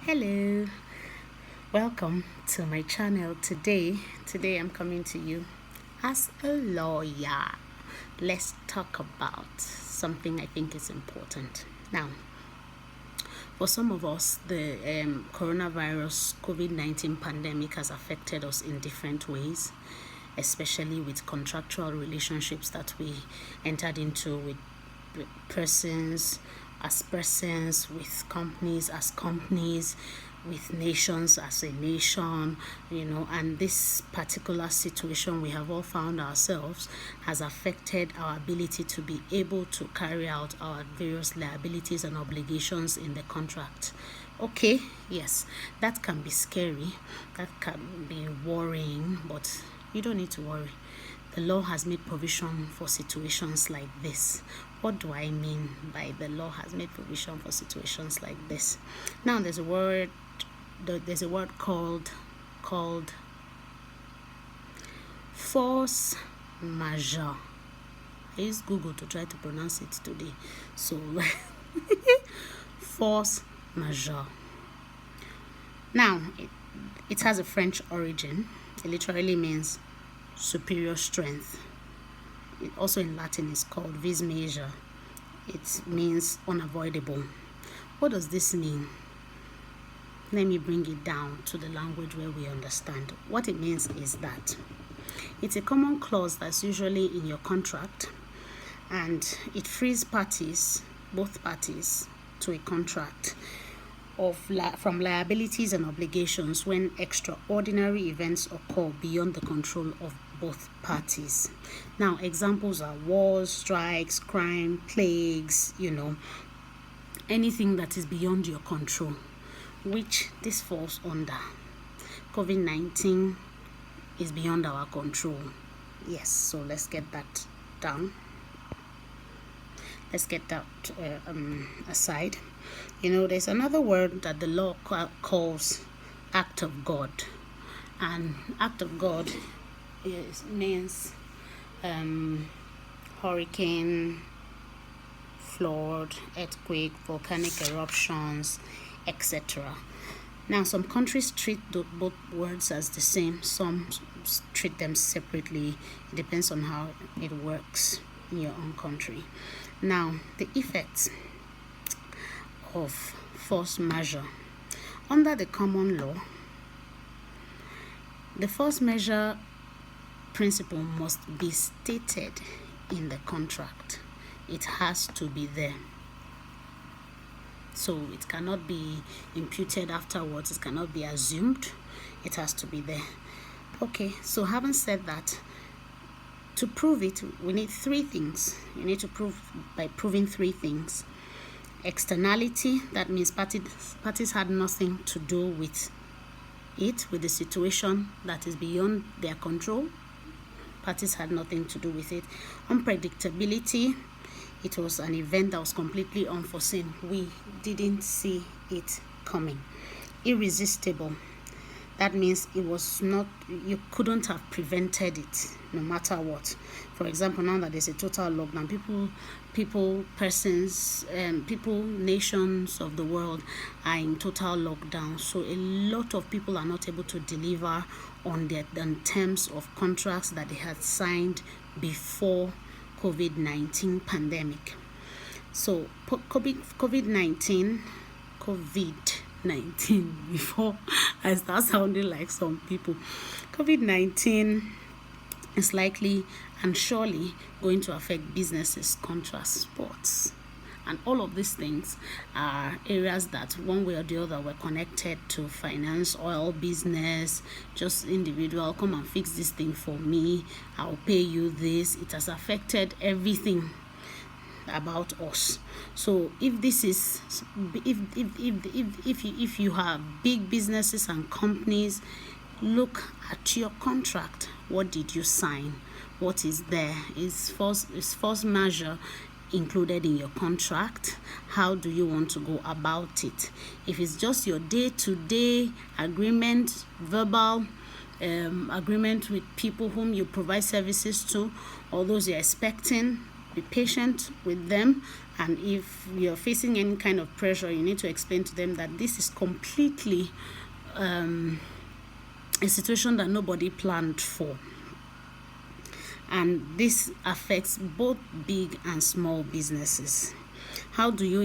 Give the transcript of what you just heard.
Hello, welcome to my channel. Today I'm coming to you as a lawyer. Let's talk about something I think is important. Now, for some of us, the coronavirus COVID-19 pandemic has affected us in different ways, especially with contractual relationships that we entered into with persons as persons, with companies as companies, with nations as a nation, and this particular situation we have all found ourselves has affected our ability to be able to carry out our various liabilities and obligations in the contract. Okay, yes, that can be scary, that can be worrying, but you don't need to worry. The law has made provision for situations like this. What do I mean by the law has made provision for situations like this? Now, there's a word called force majeure. I used Google to try to pronounce it today. So, force majeure. Now, it has a French origin. It literally means superior strength. It also in Latin is called vis major. It means unavoidable. What does this mean? Let me bring it down to the language where we understand. What it means is that it's a common clause that's usually in your contract, and it frees both parties to a contract from liabilities and obligations when extraordinary events occur beyond the control of both parties. Now, examples are wars, strikes, crime, plagues, anything that is beyond your control, which this falls under. COVID-19 is beyond our control. Yes, so let's get that down. Let's get that aside. There's another word that the law calls act of God. And act of God means hurricane, flood, earthquake, volcanic eruptions, etc. Now, some countries treat both words as the same. Some treat them separately. It depends on how it works in your own country. Now, the effects of force majeure. Under the common law, the force majeure principle must be stated in the contract. It has to be there. So it cannot be imputed afterwards. It cannot be assumed. It has to be there. Okay, so having said that, to prove it, we need three things. You need to prove by proving three things. Externality, that means parties had nothing to do with the situation that is beyond their control. Parties had nothing to do with it. Unpredictability, it was an event that was completely unforeseen. We didn't see it coming. Irresistible, that means you couldn't have prevented it no matter what. For example, now that there's a total lockdown, nations of the world are in total lockdown. So a lot of people are not able to deliver on terms of contracts that they had signed before COVID-19 pandemic. So COVID-19, before I start sounding like some people, COVID-19 is likely and surely going to affect businesses, contracts, sports. And all of these things are areas that one way or the other were connected to finance, oil, business, just individual, come and fix this thing for me, I'll pay you this. It has affected everything about us. So if you have big businesses and companies, look at your contract. What did you sign? What is there? Is force majeure included in your contract? How do you want to go about it? If it's just your day-to-day agreement, verbal agreement with people whom you provide services to, or those you're expecting be patient with them. And if you're facing any kind of pressure, you need to explain to them that this is completely a situation that nobody planned for. And this affects both big and small businesses. How do you